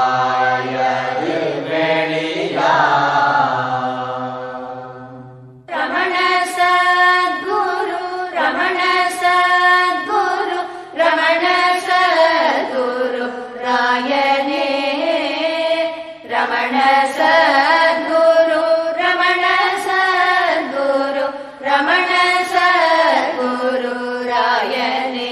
அறிவாயது வெளியா ரமண சத்குரு ரமண சத்குரு ரமண சத்குரு ராயனே ரமண சத்குரு ரமண சத்குரு ரமண சத்குரு ராயனே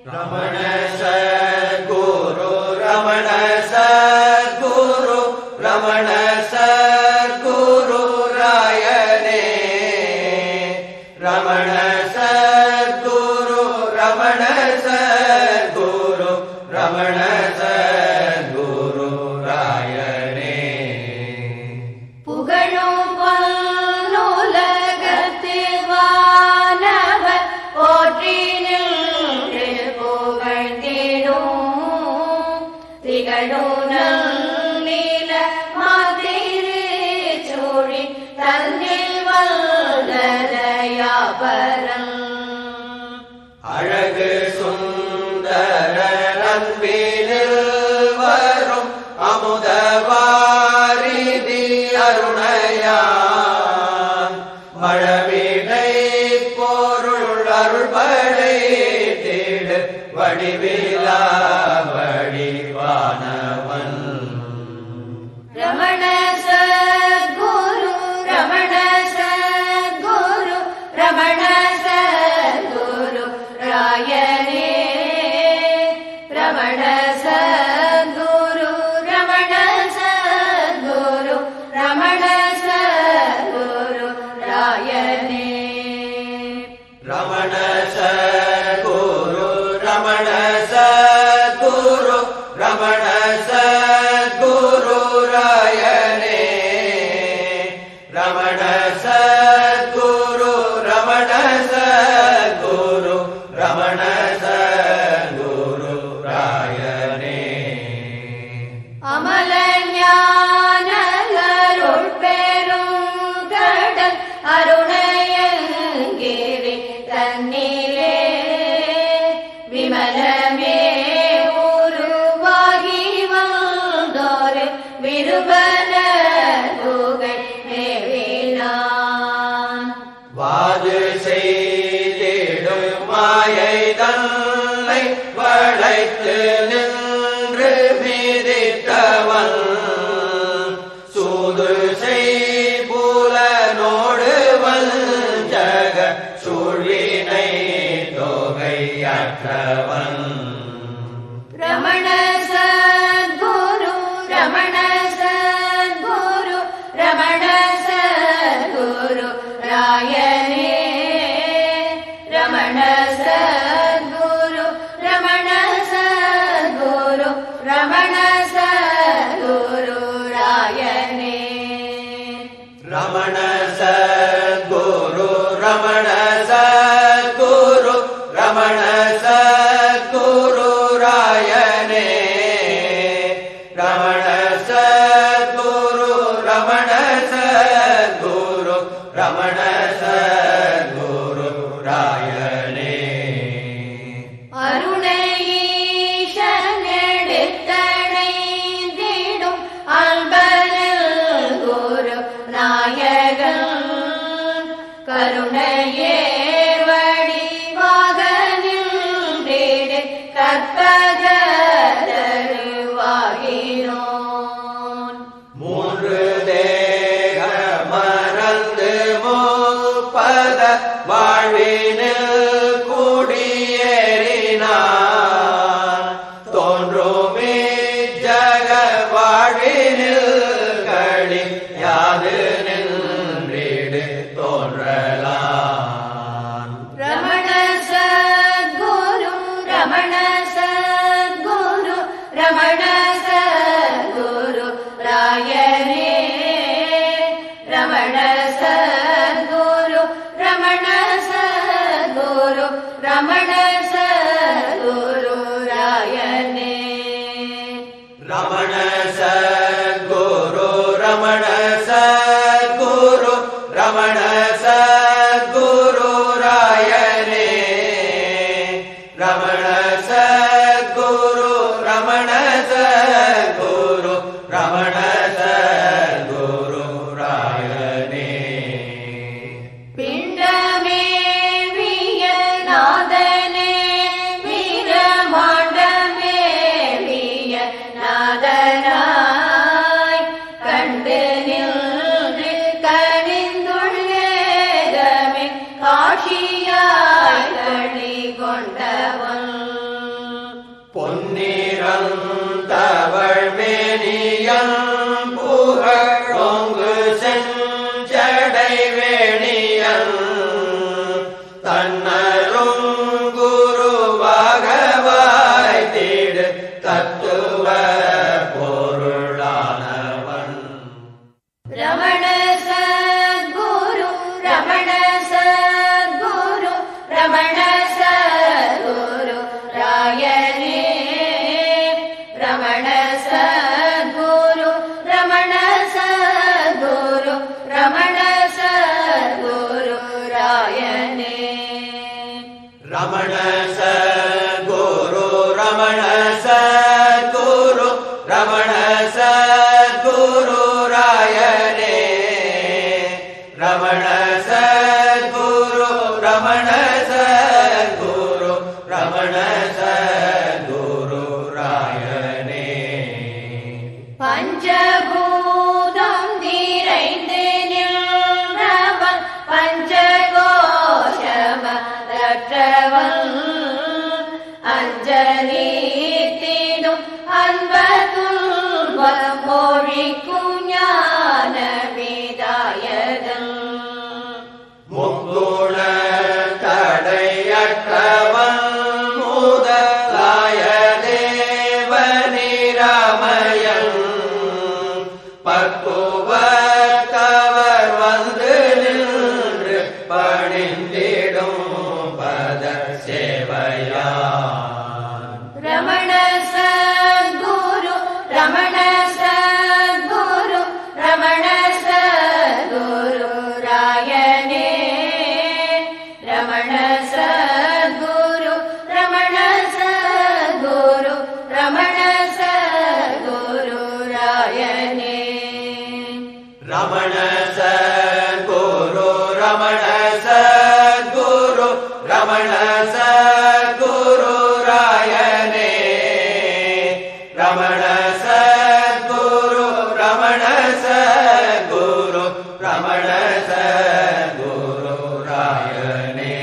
ரமண சத்குரு ரமண சத்குரு ரமண சத்குரு ராயனே ரமண சத்குரு ரமண சத்குரு ரமண சத்குரு ராயனே புகழும் பல்லுலகத்தில் வானவர் போற்றி நின்று புகழ்ந்திடும் திகழும் நீல மாதிரிச்சூழி தன்னில் வல்லதயாபரம் அழகு சுந்தர நம்பினில் வரும் அமுதவாரிதி அருணையான் மழவிடை பொருள் அருள்படை தேடு வடிவிலா வடிவானவன் ரமண சத்குரு ரமண சத்குரு ரமண சத்குரு ராயனே ரமண சத்குரு ரமண சத்குரு ரமண சத்குரு ராயனே ரமண சத்குரு ரமண சத்குரு ரமண சத்குரு ராயனே ரமண சத்குரு ரமண சத்குரு ரமண சத்குரு ராயனே அமல ஞானருள் பெரும் கடல் அருணயங்கிரி தன்னிலே விமலமே உருவாகி வந்தோரு விருபன புகழ் மேவினான் வாது செய்திடும் மாயை தன்னை வளைத்து நின்று மீதித்தவன் சூது செய்புலனோடு வஞ்சக சூழினை தொகையற்றவன் ரமண சத்குரு ரமண சத்குரு ரமண சத்குரு ராயனே ரமண சத்குரு ரமண சத்குரு ரமண சத்குரு ராயனே ரமண சத்குரு ரமண சத்குரு ரமண சத்குரு ராயனே ரமண சத்குரு ரமண சத்குரு ரமண சத்குரு ராயனே அருணஈஷனெடுத்தணைந்திடும் அன்பனில் குரு நாயகன் கருணையே வடிவாக நின்றிடு கற்பகருவாகினோன் மூன்று தேக மறந்து முப்பத வாழ்வினில் குடியேறினான் தோன்றுமே ஜக வாழ்வினில் களி யாது நின்றிடு தோன்றலான் ரமண சத்குரு ரமண சத்குரு ரமண சத்குரு ராயனே ரமண சத்குரு ரமண சத்குரு ரமண சத்குரு ராயனே ரமண சத்குரு ரமண சத்குரு ரமண சத்குரு ராயனே ரமண சத்குரு ரமண தத்துவ பொருளானவன். ரமண சத்குரு ரமண சத்குரு ரமண சத்குரு ராயனே ரமண சத்குரு ரமண சத்குரு ரமண சத்குரு ராயனே ரமண சத்குரு ரமண சத்குரு ரமண சத்குரு ராயனே ரமண சத்குரு ரமண சத்குரு ரமண சத்குரு ராயனே பஞ்சபூதம் நிறைந்து நின்றவன் பஞ்சகோஷமற்றவன் அஞ்சலி தீடும் அன்பதுன்பம் மொழிக்கும் ஞான விதாயகன் முக்குண தடையற்றவன் முதலாய தேவனிராமயன் பக்குவத்தவர் வந்து நின்று பணிந்திடும் பத சேவையான். ரமண சத்குரு ரமண சத்குரு ரமண சத்குரு ராயனே ரமண சத்குரு ரமண சத்குரு ரமண சத்குரு ராயனே ரமண சத்குரு ரமண சத்குரு ரமண சத்குரு ராயனே ரமண சத்குரு ரமண சத்குரு ரமண சத்குரு ராயனே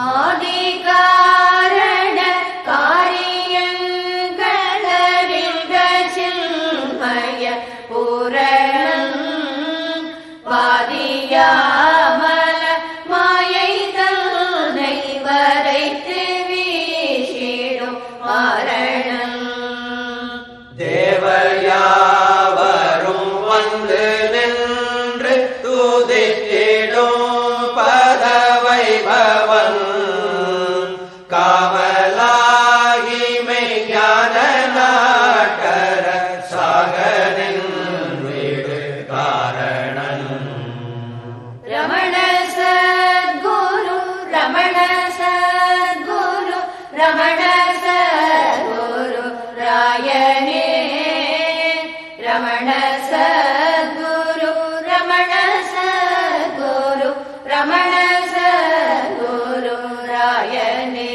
ஆதி காரண காரியங்களறிந்த சின்மய பூரணன் வாதியாமல மாயை தன்னை வரைத்து வீசிடும் மாரணன் தேவயாவரும் வந்து நின்று துதித்திடும் பதவைபவன் காவலாகி மெய்ஞான நாட்டர சாகனின் வீடு காரணன். ரமண சத்குரு ரமண சத்குரு ரமண சத்குரு ராயனே ரமண சத்குரு ரமண சத்குரு ரமண சத்குரு ராயனே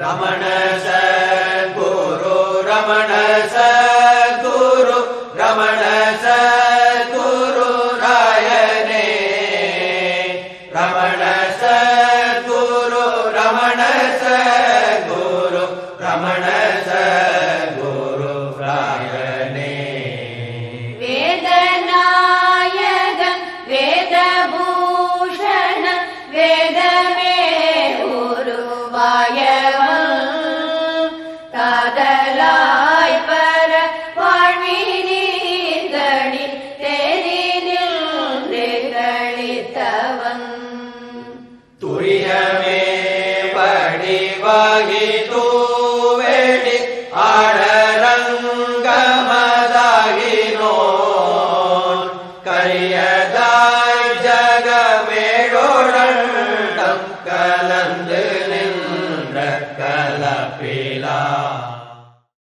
ரமண சத்குரு ரமண சத்குரு ரமண சத்குரு ராயனே ரமண சத்குரு ரமண சத்குரு ரமண சத்குரு ராயனே வேதநாயகன் வேதபூஷணன் வேதமே உருவாயவன் காதலாய் பர வாழ்வினீர்களில் தெரிநின்று களித்தவன் துரியமே